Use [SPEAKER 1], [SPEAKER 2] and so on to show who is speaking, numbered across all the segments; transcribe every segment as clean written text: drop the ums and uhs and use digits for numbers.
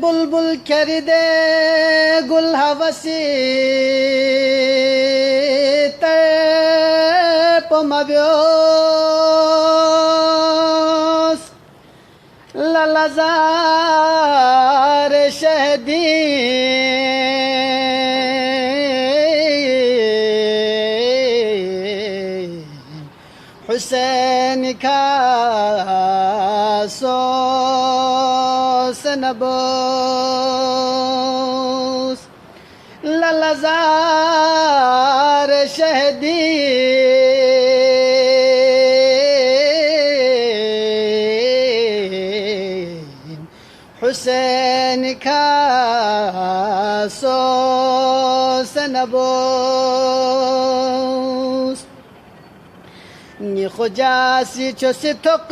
[SPEAKER 1] بلبل کرده گل هوسی تر پمبیوس لالزار شهدی حسین کا نبوس لالزار شهدی حسین کا نبوس نی خجاسی چوسی توق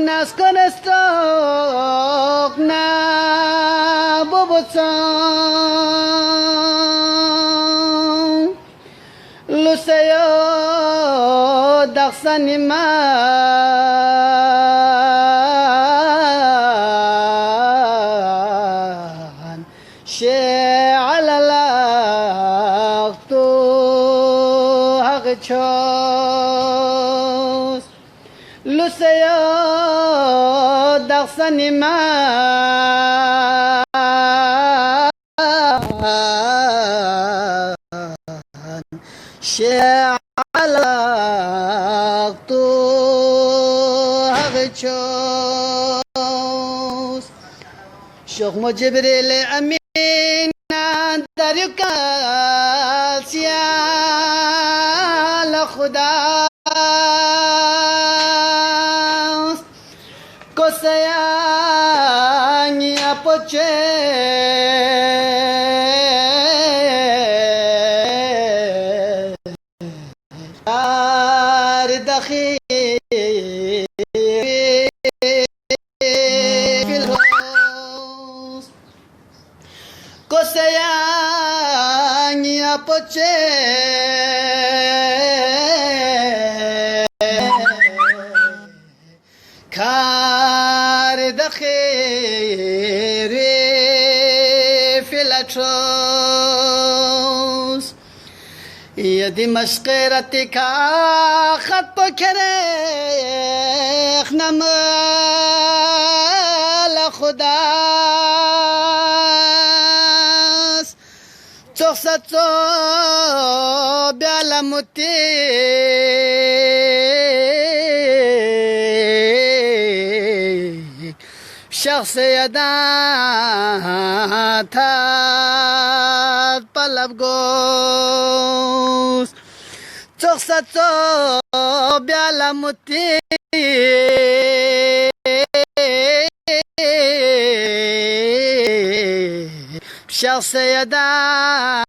[SPEAKER 1] ناس کنستوق نا بوبوتسان لسیو دخسانی من شعل الاغتو هغچوس لسیو دخسانی من شعل الاغتو هغچوس شخم جبریل امین دریوکا سیال خدا کو سیانی اپوچه دار دخیل Kosayanya poche kar da khairi filatros yadi mashqirati ka khat pokere khnam la khuda تخصتو بعلمتي شخصية تات طلب قوس تخصتو بعلمتي شخصية